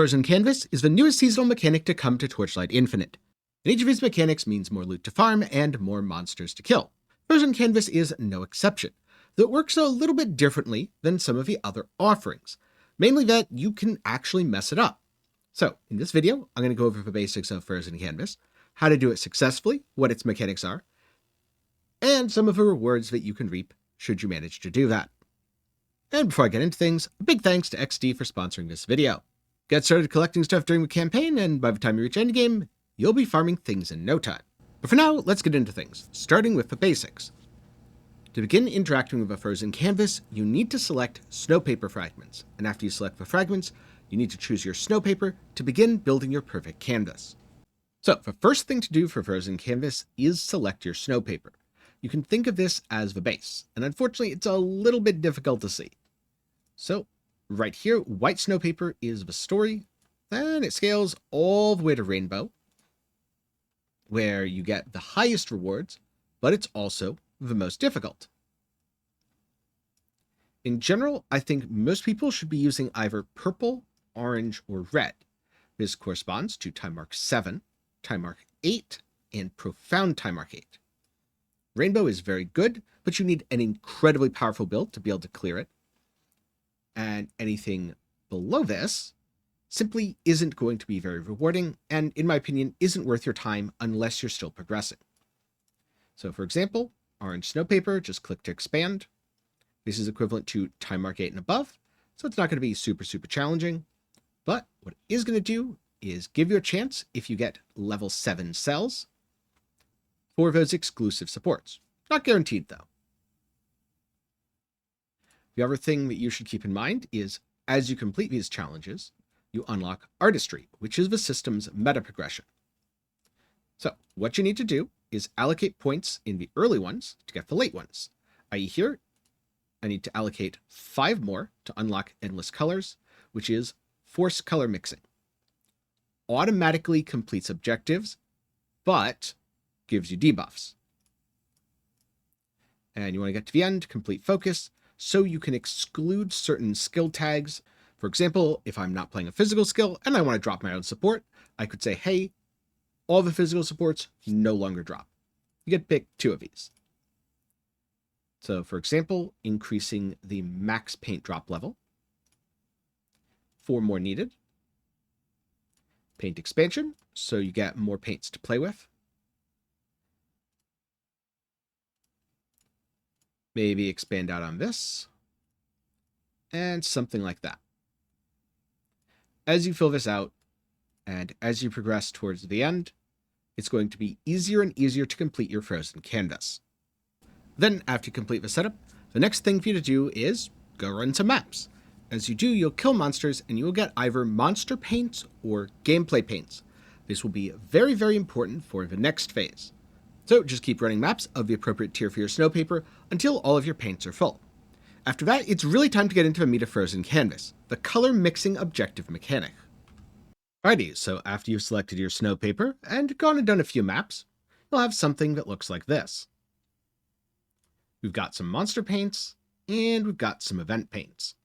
Frozen Canvas is the newest seasonal mechanic to come to Torchlight Infinite, and each of its mechanics means more loot to farm and more monsters to kill. Frozen Canvas is no exception, though it works a little bit differently than some of the other offerings, mainly that you can actually mess it up. So, in this video, I'm going to go over the basics of Frozen Canvas, how to do it successfully, what its mechanics are, and some of the rewards that you can reap should you manage to do that. And before I get into things, a big thanks to XD for sponsoring this video. Get started collecting stuff during the campaign, and by the time you reach endgame, you'll be farming things in no time. But for now, let's get into things, starting with the basics. To begin interacting with a frozen canvas, you need to select Snowpaper fragments, and after you select the fragments, you need to choose your Snowpaper to begin building your perfect canvas. So, the first thing to do for frozen canvas is select your Snowpaper. You can think of this as the base, and unfortunately it's a little bit difficult to see. So, right here, white Snowpaper is the story, then it scales all the way to rainbow, where you get the highest rewards, but it's also the most difficult. In general, I think most people should be using either purple, orange, or red. This corresponds to time mark 7, time mark 8, and profound time mark 8. Rainbow is very good, but you need an incredibly powerful build to be able to clear it. And anything below this simply isn't going to be very rewarding, and in my opinion, isn't worth your time unless you're still progressing. So for example, orange Snowpaper, just click to expand. This is equivalent to time mark 8 and above, so it's not going to be super challenging. But what it is going to do is give you a chance if you get level 7 cells for those exclusive supports. Not guaranteed though. The other thing that you should keep in mind is, as you complete these challenges, you unlock Artistry, which is the system's meta progression. So what you need to do is allocate points in the early ones to get the late ones. i.e. here, I need to allocate 5 more to unlock Endless Colors, which is Force Color Mixing. Automatically completes objectives, but gives you debuffs. And you want to get to the end, complete Focus, so you can exclude certain skill tags. For example, if I'm not playing a physical skill and I want to drop my own support, I could say, hey, all the physical supports no longer drop. You get to pick 2 of these. So for example, increasing the max paint drop level. 4 more needed. Paint expansion, so you get more paints to play with. Maybe expand out on this, and something like that. As you fill this out, and as you progress towards the end, it's going to be easier and easier to complete your frozen canvas. Then, after you complete the setup, the next thing for you to do is go run some maps. As you do, you'll kill monsters, and you will get either monster paints or gameplay paints. This will be very important for the next phase. So just keep running maps of the appropriate tier for your Snowpaper until all of your paints are full. After that, it's really time to get into the meat of Frozen Canvas, the color mixing objective mechanic. Alrighty, so after you've selected your Snowpaper and gone and done a few maps, you'll have something that looks like this. We've got some monster paints, and we've got some event paints.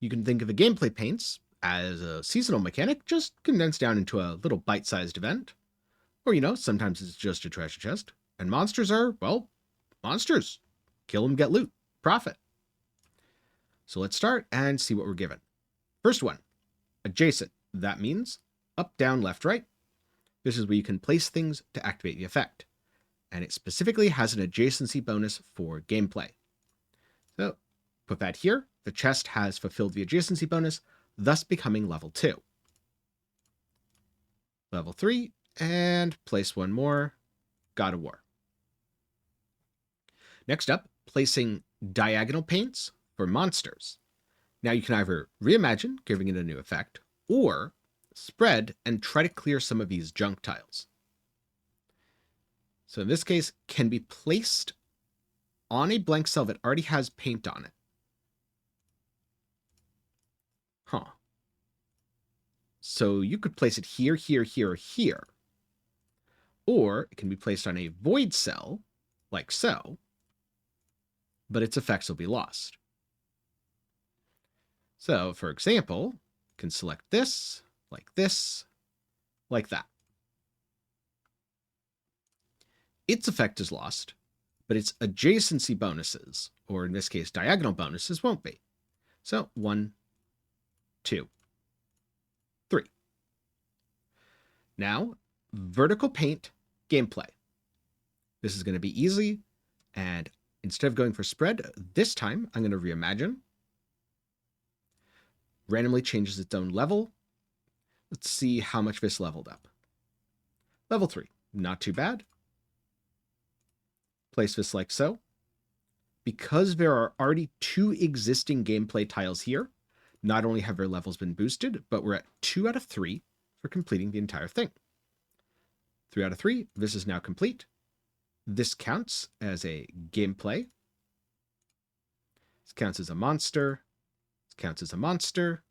You can think of the gameplay paints as a seasonal mechanic, just condensed down into a little bite-sized event. Or, you know, sometimes it's just a treasure chest. And monsters are, well, monsters. Kill them, get loot. Profit. So let's start and see what we're given. First one, adjacent. That means up, down, left, right. This is where you can place things to activate the effect. And it specifically has an adjacency bonus for gameplay. So put that here. The chest has fulfilled the adjacency bonus, thus becoming level 2. Level 3. And place one more, God of War. Next up, placing diagonal paints for monsters. Now you can either reimagine, giving it a new effect, or spread and try to clear some of these junk tiles. So in this case, can be placed on a blank cell that already has paint on it. So you could place it here, here, here, here. Or it can be placed on a void cell, like so, but its effects will be lost. So, for example, Can select this, like that. Its effect is lost, but its adjacency bonuses, or in this case, diagonal bonuses, won't be. So 1, 2, 3. Now, vertical paint gameplay. This is going to be easy, and instead of going for spread, this time I'm going to reimagine. Randomly changes its own level. Let's see how much this leveled up. Level 3, not too bad. Place this like so. Because there are already 2 existing gameplay tiles here, not only have their levels been boosted, but we're at 2 out of 3 for completing the entire thing. 3 out of 3, this is now complete. This counts as a gameplay. This counts as a monster. This counts as a monster.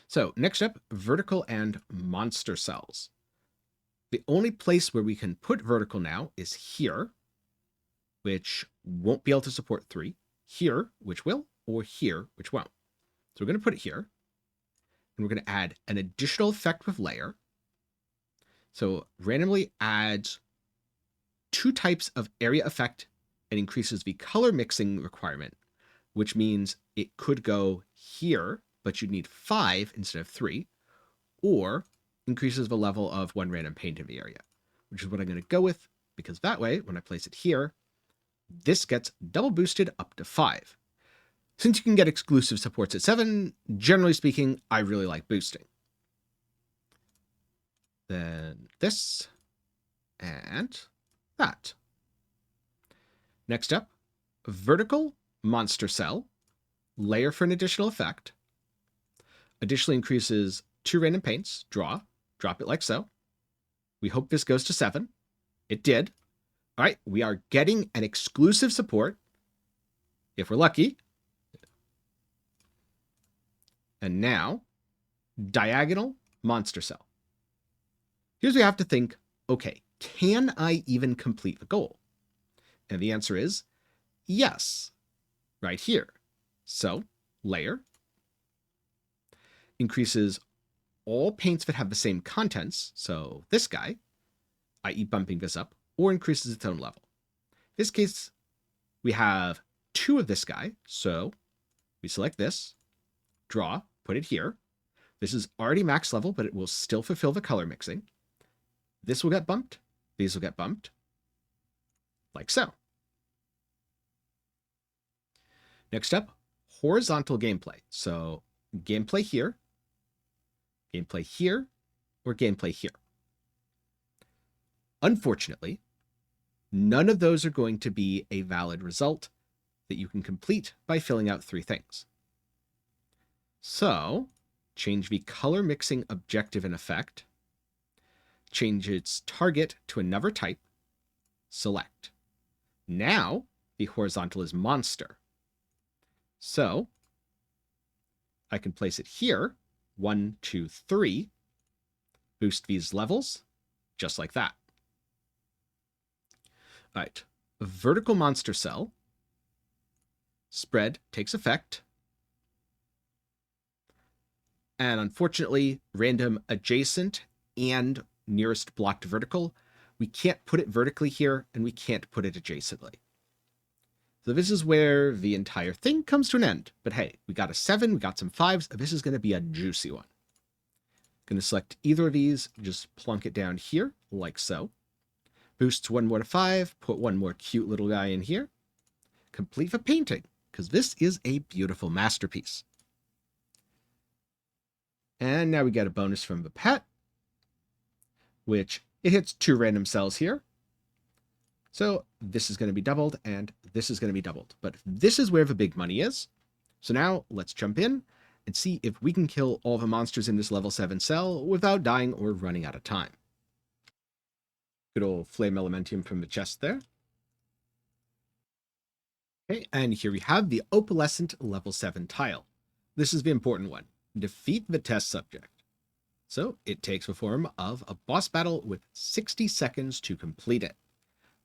So next up, vertical and monster cells. The only place where we can put vertical now is here, which won't be able to support 3, here, which will, or here, which won't. So we're going to put it here, and we're going to add an additional effect with layer. So randomly adds 2 types of area effect and increases the color mixing requirement, which means it could go here, but you'd need 5 instead of 3, or increases the level of 1 random paint in the area, which is what I'm going to go with, because that way, when I place it here, this gets double boosted up to 5. Since you can get exclusive supports at 7, generally speaking, I really like boosting. Then this, and that. Next up, vertical monster cell, layer for an additional effect. Additionally increases 2 random paints, draw, drop it like so. We hope this goes to 7. It did. All right, we are getting an exclusive support, if we're lucky. And now, diagonal monster cell. Here's where you have to think, okay, can I even complete the goal? And the answer is yes, right here. So, layer increases all paints that have the same contents, so this guy, i.e. bumping this up, or increases its own level. In this case, we have 2 of this guy, so we select this, draw, put it here. This is already max level, but it will still fulfill the color mixing. This will get bumped, these will get bumped, like so. Next up, horizontal gameplay. So gameplay here, or gameplay here. Unfortunately, none of those are going to be a valid result that you can complete by filling out 3 things. So, change the color mixing objective and effect, change its target to another type, select. Now, the horizontal is monster. So, I can place it here, 1, 2, 3, boost these levels, just like that. All right, vertical monster cell, spread takes effect, and unfortunately, random adjacent and nearest blocked vertical, we can't put it vertically here, and we can't put it adjacently. So this is where the entire thing comes to an end. But hey, we got a 7, we got some 5s. This is going to be a juicy one. Going to select either of these, just plunk it down here, like so. Boosts 1 more to 5, put 1 more cute little guy in here. Complete the painting, because this is a beautiful masterpiece. And now we get a bonus from the pet, which it hits 2 random cells here. So this is going to be doubled, and this is going to be doubled. But this is where the big money is. So now let's jump in and see if we can kill all the monsters in this level 7 cell without dying or running out of time. Good old Flame Elementium from the chest there. Okay, and here we have the Opalescent level 7 tile. This is the important one. Defeat the test subject. So it takes the form of a boss battle with 60 seconds to complete it.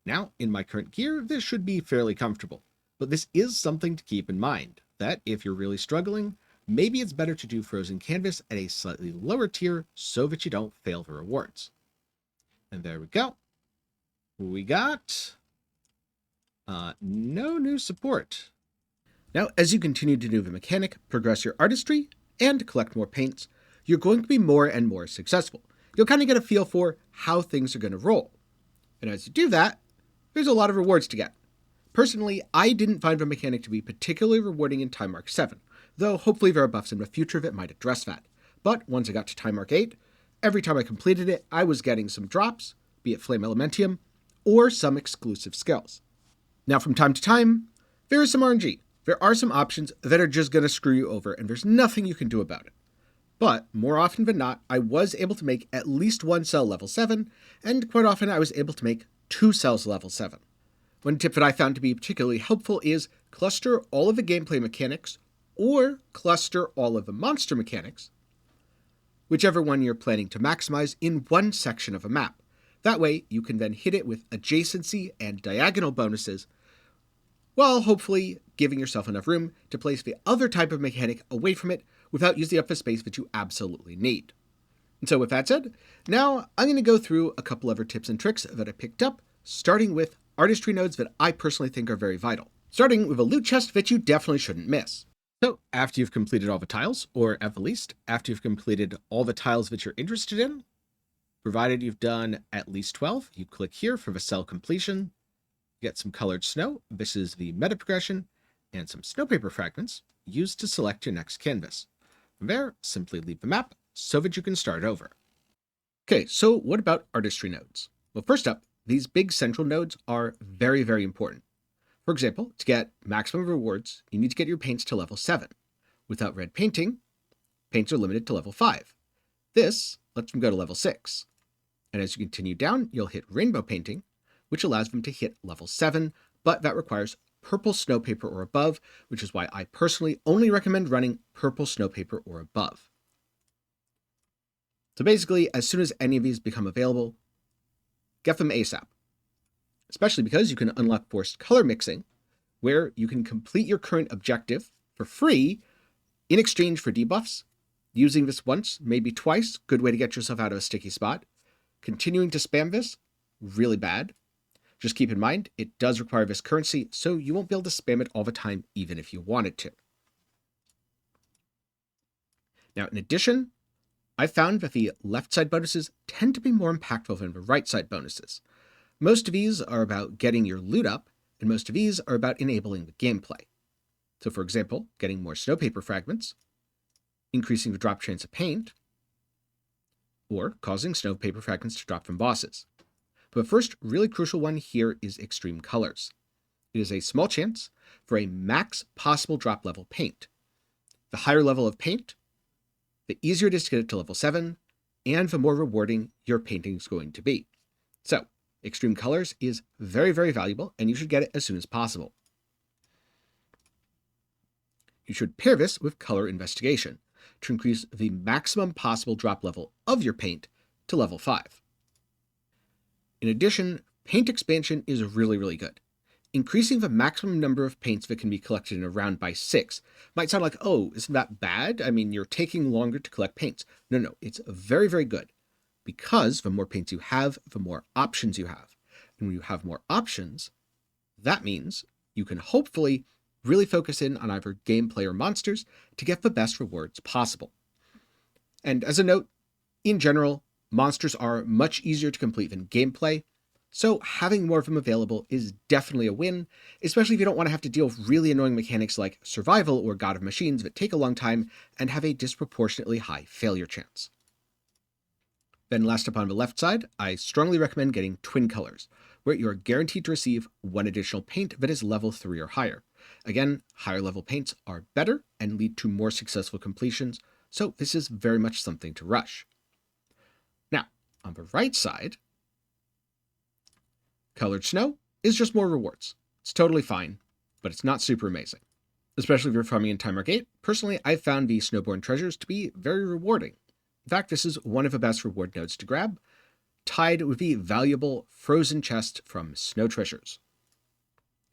Now, in my current gear, this should be fairly comfortable, but this is something to keep in mind, that if you're really struggling, maybe it's better to do Frozen Canvas at a slightly lower tier so that you don't fail the rewards. And there we go. We got no new support. Now, as you continue to do the mechanic, progress your artistry, and collect more paints, you're going to be more and more successful. You'll kind of get a feel for how things are going to roll. And as you do that, there's a lot of rewards to get. Personally, I didn't find the mechanic to be particularly rewarding in Time Mark 7, though hopefully there are buffs in the future that might address that. But once I got to Time Mark 8, every time I completed it, I was getting some drops, be it Flame Elementium, or some exclusive skills. Now from time to time, there is some RNG. There are some options that are just going to screw you over, and there's nothing you can do about it. But more often than not, I was able to make at least one cell level 7, and quite often I was able to make 2 cells level 7. One tip that I found to be particularly helpful is cluster all of the gameplay mechanics, or cluster all of the monster mechanics, whichever one you're planning to maximize, in one section of a map. That way, you can then hit it with adjacency and diagonal bonuses, while hopefully giving yourself enough room to place the other type of mechanic away from it without using up the space that you absolutely need. And so with that said, now I'm going to go through a couple other tips and tricks that I picked up, starting with artistry nodes that I personally think are very vital. Starting with a loot chest that you definitely shouldn't miss. So after you've completed all the tiles, or at the least, after you've completed all the tiles that you're interested in, provided you've done at least 12, you click here for the cell completion, get some colored snow, this is the meta progression, and some snowpaper fragments used to select your next canvas. From there, simply leave the map so that you can start over. Okay, so what about artistry nodes? Well, first up, these big central nodes are very, very important. For example, to get maximum rewards, you need to get your paints to level 7. Without red painting, paints are limited to level 5. This lets them go to level 6. And as you continue down, you'll hit rainbow painting, which allows them to hit level 7, but that requires purple snowpaper or above, which is why I personally only recommend running purple snowpaper or above. So basically, as soon as any of these become available, get them ASAP. Especially because you can unlock forced color mixing, where you can complete your current objective for free in exchange for debuffs. Using this once, maybe twice, good way to get yourself out of a sticky spot. Continuing to spam this, really bad. Just keep in mind, it does require this currency, so you won't be able to spam it all the time, even if you wanted to. Now, in addition, I found that the left side bonuses tend to be more impactful than the right side bonuses. Most of these are about getting your loot up, and most of these are about enabling the gameplay. So for example, getting more snowpaper fragments, increasing the drop chance of paint, or causing snowpaper fragments to drop from bosses. But the first really crucial one here is extreme colors. It is a small chance for a max possible drop level paint. The higher level of paint, the easier it is to get it to level 7, and the more rewarding your painting is going to be. So, extreme colors is very, very valuable, and you should get it as soon as possible. You should pair this with color investigation to increase the maximum possible drop level of your paint to level 5. In addition, paint expansion is really, really good. Increasing the maximum number of paints that can be collected in a round by 6 might sound like, oh, isn't that bad? I mean, you're taking longer to collect paints. No, it's very, very good. Because the more paints you have, the more options you have. And when you have more options, that means you can hopefully really focus in on either gameplay or monsters to get the best rewards possible. And as a note, in general, monsters are much easier to complete than gameplay, so having more of them available is definitely a win, especially if you don't want to have to deal with really annoying mechanics like survival or God of Machines that take a long time and have a disproportionately high failure chance. Then last up on the left side, I strongly recommend getting twin colors, where you are guaranteed to receive one additional paint that is level 3 or higher. Again, higher level paints are better and lead to more successful completions, so this is very much something to rush. Now, on the right side, colored snow is just more rewards. It's totally fine, but it's not super amazing. Especially if you're farming in Time Mark 8, personally, I've found the Snowborn treasures to be very rewarding. In fact, this is one of the best reward nodes to grab, tied with the valuable frozen chest from Snow Treasures.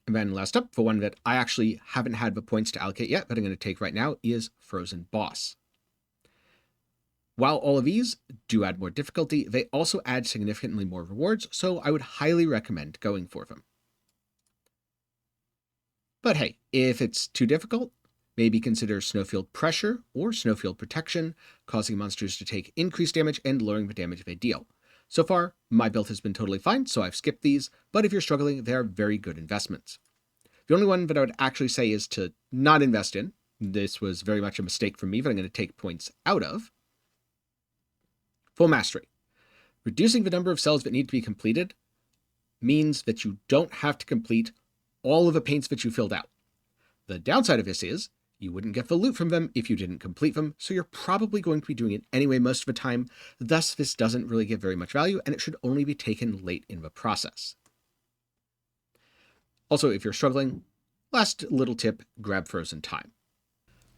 And then last up, for one that I actually haven't had the points to allocate yet, but I'm going to take right now, is Frozen Boss. While all of these do add more difficulty, they also add significantly more rewards, so I would highly recommend going for them. But hey, if it's too difficult, maybe consider Snowfield Pressure or Snowfield Protection, causing monsters to take increased damage and lowering the damage they deal. So far, my build has been totally fine, so I've skipped these, but if you're struggling, they are very good investments. The only one that I would actually say is to not invest in. This was very much a mistake from me, but I'm going to take points out of. Full Mastery. Reducing the number of cells that need to be completed means that you don't have to complete all of the paints that you filled out. The downside of this is you wouldn't get the loot from them if you didn't complete them, so you're probably going to be doing it anyway most of the time. Thus, this doesn't really give very much value, and it should only be taken late in the process. Also, if you're struggling, last little tip, grab Frozen Time.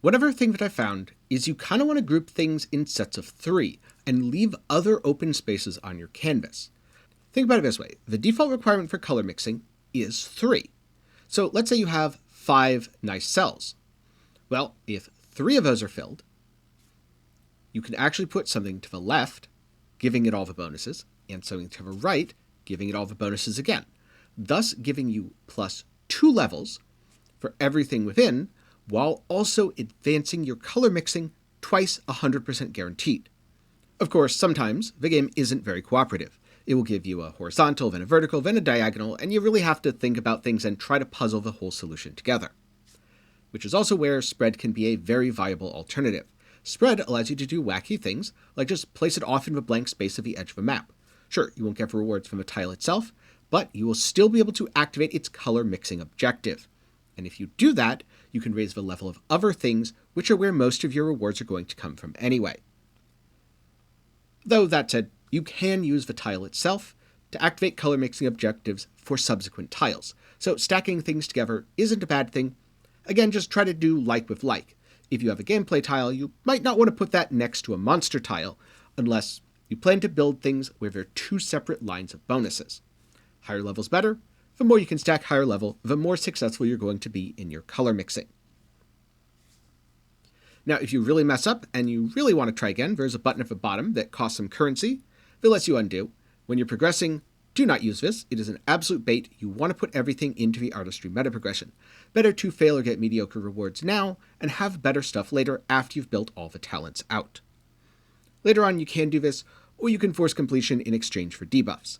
One other thing that I found is you kind of want to group things in sets of 3 and leave other open spaces on your canvas. Think about it this way. The default requirement for color mixing is 3. So let's say you have 5 nice cells. Well, if 3 of those are filled, you can actually put something to the left, giving it all the bonuses, and something to the right, giving it all the bonuses again, thus giving you +2 levels for everything within, while also advancing your color mixing twice 100% guaranteed. Of course, sometimes the game isn't very cooperative. It will give you a horizontal, then a vertical, then a diagonal, and you really have to think about things and try to puzzle the whole solution together. Which is also where spread can be a very viable alternative. Spread allows you to do wacky things, like just place it off in the blank space of the edge of a map. Sure, you won't get rewards from the tile itself, but you will still be able to activate its color mixing objective. And if you do that, you can raise the level of other things, which are where most of your rewards are going to come from anyway. Though that said, you can use the tile itself to activate color mixing objectives for subsequent tiles. So stacking things together isn't a bad thing. Again, just try to do like with like. If you have a gameplay tile, you might not want to put that next to a monster tile, unless you plan to build things where there are 2 separate lines of bonuses. Higher level's better. The more you can stack higher level, the more successful you're going to be in your color mixing. Now, if you really mess up and you really want to try again, there's a button at the bottom that costs some currency that lets you undo. When you're progressing, do not use this. It is an absolute bait. You want to put everything into the artistry meta progression. Better to fail or get mediocre rewards now and have better stuff later after you've built all the talents out. Later on, you can do this, or you can force completion in exchange for debuffs.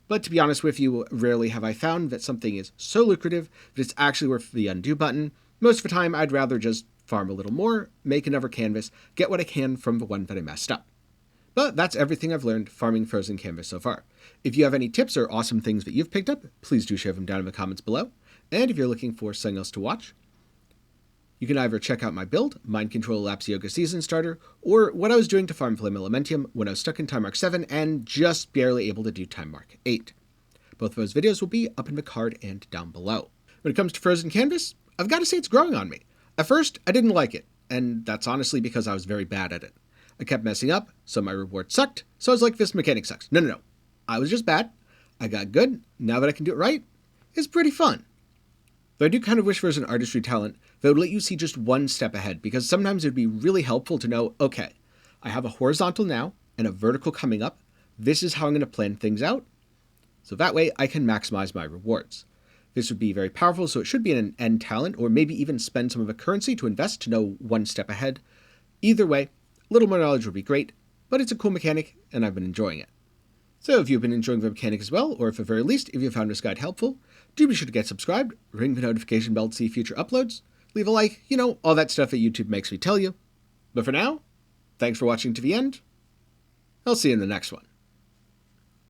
But to be honest with you, rarely have I found that something is so lucrative that it's actually worth the undo button. Most of the time, I'd rather just farm a little more, make another canvas, get what I can from the one that I messed up. But that's everything I've learned farming Frozen Canvas so far. If you have any tips or awesome things that you've picked up, please do share them down in the comments below. And if you're looking for something else to watch, you can either check out my build, Mind Control Lapse Yoga Season Starter, or what I was doing to farm Flame Elementium when I was stuck in Time Mark 7 and just barely able to do Time Mark 8. Both of those videos will be up in the card and down below. When it comes to Frozen Canvas, I've got to say it's growing on me. At first, I didn't like it, and that's honestly because I was very bad at it. I kept messing up, so my reward sucked, so I was like, this mechanic sucks. No. I was just bad. I got good. Now that I can do it right, it's pretty fun. Though I do kind of wish there was an artistry talent that would let you see just one step ahead, because sometimes it would be really helpful to know, okay, I have a horizontal now and a vertical coming up. This is how I'm going to plan things out. So that way I can maximize my rewards. This would be very powerful, so it should be an end talent, or maybe even spend some of the currency to invest to know one step ahead. Either way, a little more knowledge would be great, but it's a cool mechanic, and I've been enjoying it. So if you've been enjoying the mechanic as well, or at the very least, if you found this guide helpful, do be sure to get subscribed, ring the notification bell to see future uploads, leave a like, all that stuff that YouTube makes me tell you. But for now, thanks for watching to the end. I'll see you in the next one.